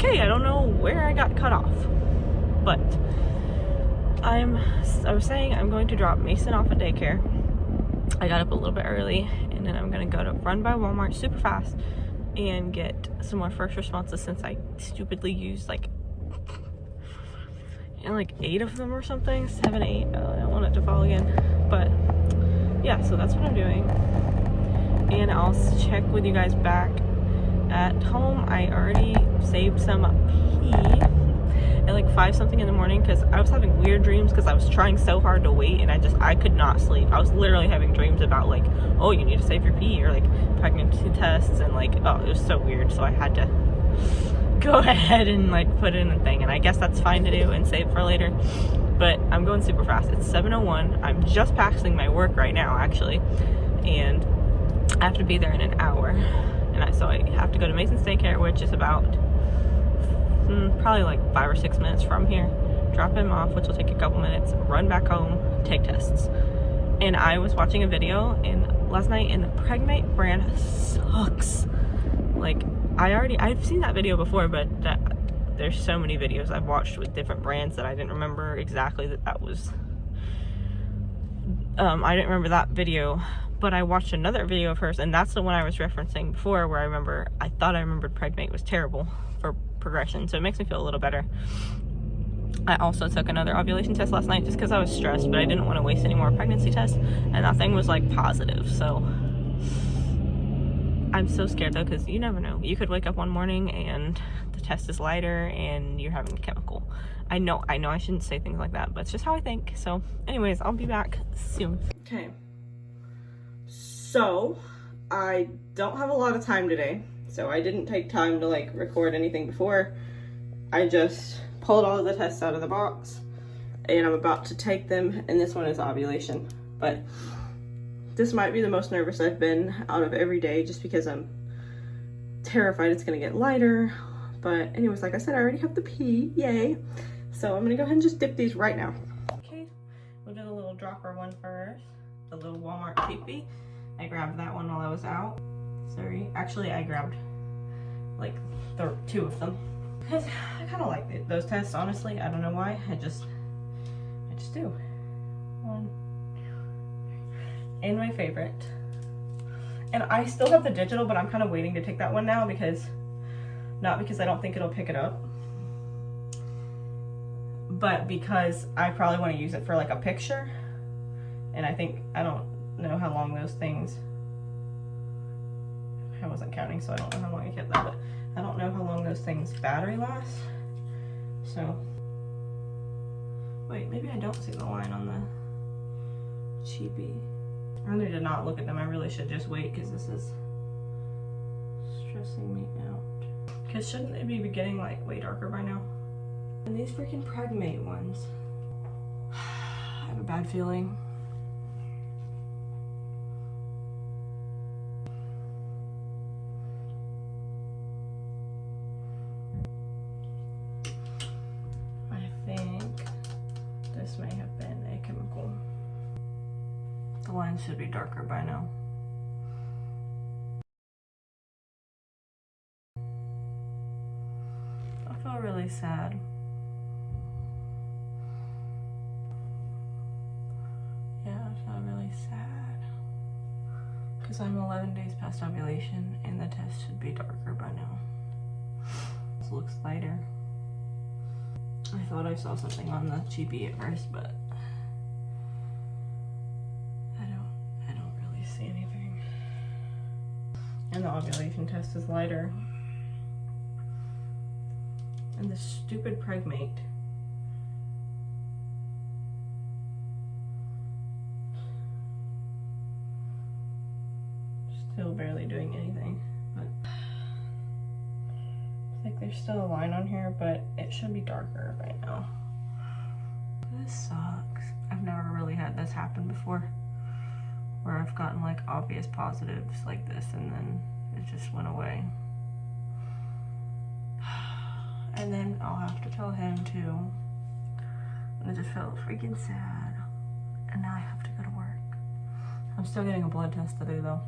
okay. I don't know where I got cut off, but I was saying I'm going to drop Mason off at daycare. I got up a little bit early, and then I'm gonna go to run by Walmart super fast and get some more first responses, since I stupidly used like 8 of them or something, 7, 8. I don't want it to fall again, but yeah, so that's what I'm doing. And I'll check with you guys back at home. I already saved some pee at like 5 something in the morning, because I was having weird dreams because I was trying so hard to wait, and I could not sleep. I was literally having dreams about like, oh, you need to save your pee, or like pregnancy tests, and like, oh, it was so weird. So I had to go ahead and like put it in the thing, and I guess that's fine to do and save for later. But I'm going super fast. It's 7:01. I'm just passing my work right now, actually, and I have to be there in an hour. And so I have to go to Mason's daycare, which is about probably like 5 or 6 minutes from here. Drop him off, which will take a couple minutes. Run back home, take tests. And I was watching a video last night, and the Pregmate brand sucks. Like, I've seen that video before, but there's so many videos I've watched with different brands that I didn't remember exactly that was. I didn't remember that video, but I watched another video of hers, and that's the one I was referencing before, where I thought I remembered Pregmate was terrible for progression, so it makes me feel a little better. I also took another ovulation test last night just because I was stressed, but I didn't want to waste any more pregnancy tests, and that thing was like positive. So I'm so scared though, because you never know. You could wake up one morning and the test is lighter and you're having a chemical. I know I shouldn't say things like that, but it's just how I think. So anyways, I'll be back soon. Okay, so I don't have a lot of time today, so I didn't take time to like record anything before. I just pulled all of the tests out of the box, and I'm about to take them, and this one is ovulation. But this might be the most nervous I've been out of every day, just because I'm terrified it's gonna get lighter. But anyways, like I said, I already have the pee, yay. So I'm gonna go ahead and just dip these right now. Okay, we'll do the little dropper one first, the little Walmart cheapie. I grabbed that one while I was out. Sorry, actually I grabbed like 2 of them, because I kind of like those tests, honestly. I don't know why, I just do. One, and my favorite. And I still have the digital, but I'm kind of waiting to take that one now, not because I don't think it'll pick it up, but because I probably want to use it for like a picture. And I don't know how long those things, I wasn't counting, so I don't know how long I kept that, but I don't know how long those things battery last. So wait, maybe I don't see the line on the cheapie. I need to not look at them. I really should just wait, because this is stressing me out. Because shouldn't they be getting like way darker by now? And these freaking Pregmate ones, I have a bad feeling. I think this may have been a chemical. The line should be darker by now. I feel really sad. Yeah, I feel really sad, because I'm 11 days past ovulation and the test should be darker by now. This looks lighter. I thought I saw something on the cheapie at first, but I don't really see anything. And the ovulation test is lighter. And the stupid Pregmate. Still barely doing anything. But it's like there's still a line on here, but it should be darker right now. This sucks. I've never really had this happen before, where I've gotten like obvious positives like this and then it just went away. And then I'll have to tell him too. And I just felt freaking sad. And now I have to go to work. I'm still getting a blood test to do though,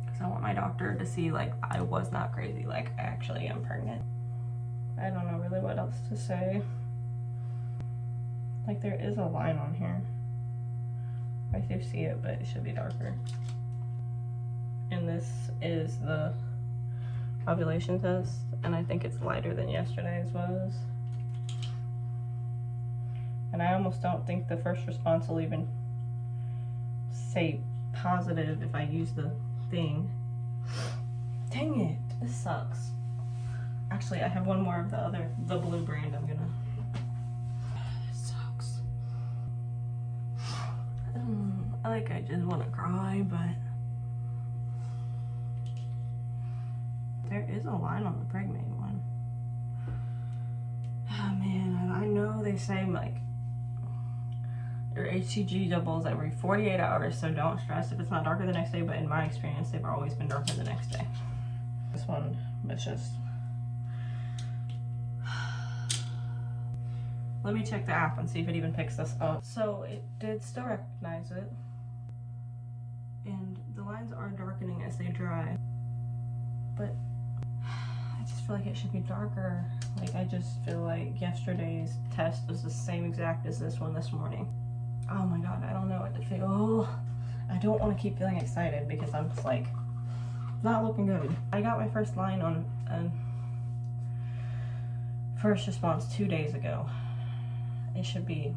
because I want my doctor to see like I was not crazy, like I actually am pregnant. else to say. Like, there is a line on here. I do see it, but it should be darker. And this is the ovulation test, and I think it's lighter than yesterday's was. And I almost don't think the first response will even say positive if I use the thing. Dang it, this sucks. Actually, I have one more of the blue brand I'm gonna. This sucks. I just wanna cry, but there is a line on the Pregmate one. Oh man, I know they say like your HCG doubles every 48 hours, so don't stress if it's not darker the next day, but in my experience, they've always been darker the next day. This one, it's just... Let me check the app and see if it even picks this up. So it did still recognize it. And the lines are darkening as they dry. But I just feel like it should be darker. Like, I just feel like yesterday's test was the same exact as this one this morning. Oh my god, I don't know what to feel. I don't want to keep feeling excited because I'm just like, not looking good. I got my first line on first response 2 days ago. It should be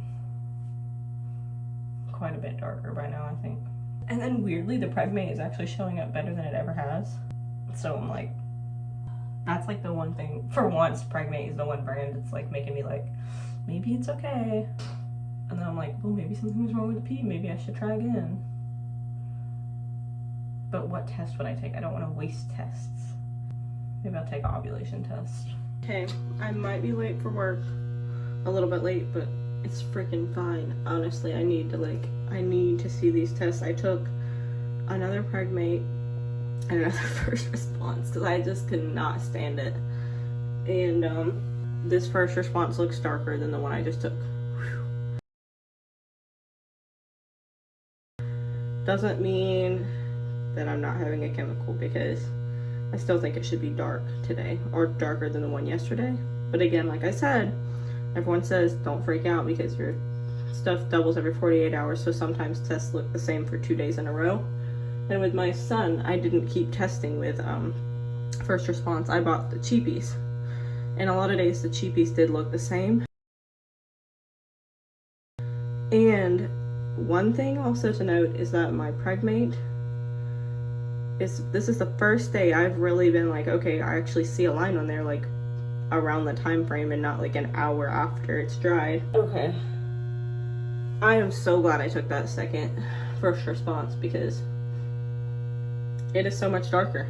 quite a bit darker by now, I think. And then weirdly, the Pregmate is actually showing up better than it ever has. So I'm like, that's like the one thing, for once, Pregmate is the one brand that's like making me like, maybe it's okay. And then I'm like, well, maybe something's wrong with the pee, maybe I should try again. But what test would I take? I don't want to waste tests. Maybe I'll take an ovulation test. Okay, I might be late for work. A little bit late, but it's freaking fine. Honestly, I need to see these tests. I took another Pregmate and another first response because I just could not stand it. And this first response looks darker than the one I just took. Whew. Doesn't mean that I'm not having a chemical, because I still think it should be dark today, or darker than the one yesterday. But again, like I said, everyone says don't freak out because your stuff doubles every 48 hours, so sometimes tests look the same for 2 days in a row. And with my son, I didn't keep testing with first response. I bought the cheapies, and a lot of days the cheapies did look the same. And one thing also to note is that my Pregmate this is the first day I've really been like, okay, I actually see a line on there like around the time frame and not like an hour after it's dried. Okay, I am so glad I took that first response because it is so much darker.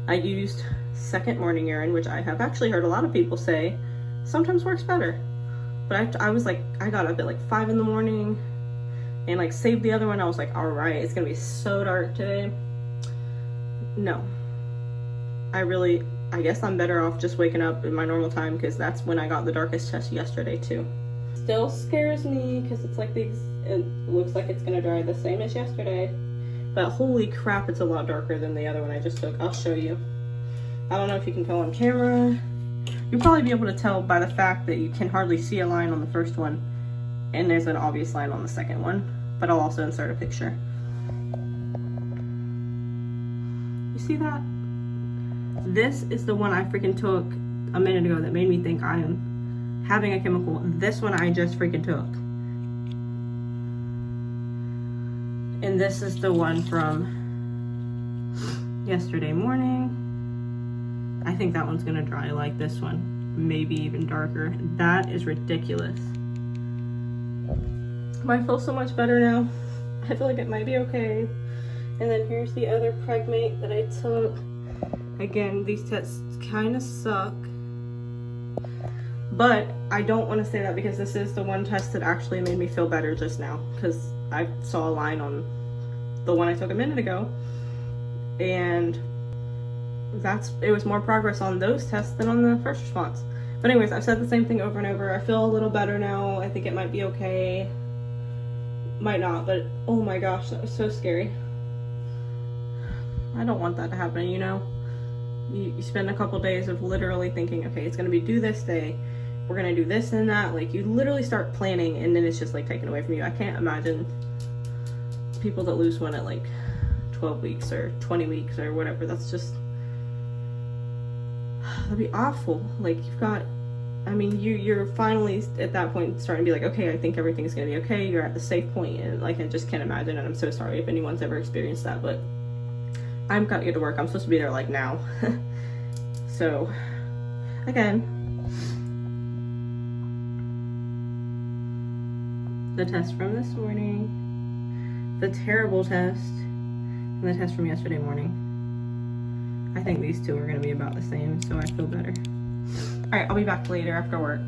I used second morning urine, which I have actually heard a lot of people say sometimes works better. But I was like, I got up at like 5 in the morning and like saved the other one. I was like, all right, it's gonna be so dark today. No, I guess I'm better off just waking up in my normal time, because that's when I got the darkest test yesterday too. Still scares me because it's like it looks like it's gonna dry the same as yesterday, but holy crap, it's a lot darker than the other one I just took. I'll show you. I don't know if you can tell on camera. You'll probably be able to tell by the fact that you can hardly see a line on the first one and there's an obvious line on the second one, but I'll also insert a picture. You see that? This is the one I freaking took a minute ago that made me think I am having a chemical. This one I just freaking took. And this is the one from yesterday morning. I think that one's gonna dry like this one, maybe even darker. That is ridiculous. I feel so much better now. I feel like it might be okay. And then here's the other Pregmate that I took. Again, these tests kind of suck, but I don't want to say that because this is the one test that actually made me feel better just now, because I saw a line on the one I took a minute ago, and it was more progress on those tests than on the first response. But anyways, I've said the same thing over and over. I feel a little better now. I think it might be okay. Might not, but oh my gosh, that was so scary. I don't want that to happen, you know? You spend a couple days of literally thinking, okay, it's gonna be due this day, we're gonna do this and that. Like, you literally start planning and then it's just like taken away from you. I can't imagine people that lose one at like 12 weeks or 20 weeks or whatever. That's just, that'd be awful. Like, you've got, I mean, you're finally at that point starting to be like, okay, I think everything's gonna be okay. You're at the safe point, and like, I just can't imagine. And I'm so sorry if anyone's ever experienced that, but I've got to get to work. I'm supposed to be there like now. So, again, the test from this morning, the terrible test, and the test from yesterday morning. I think these two are gonna be about the same, so I feel better. All right, I'll be back later after work.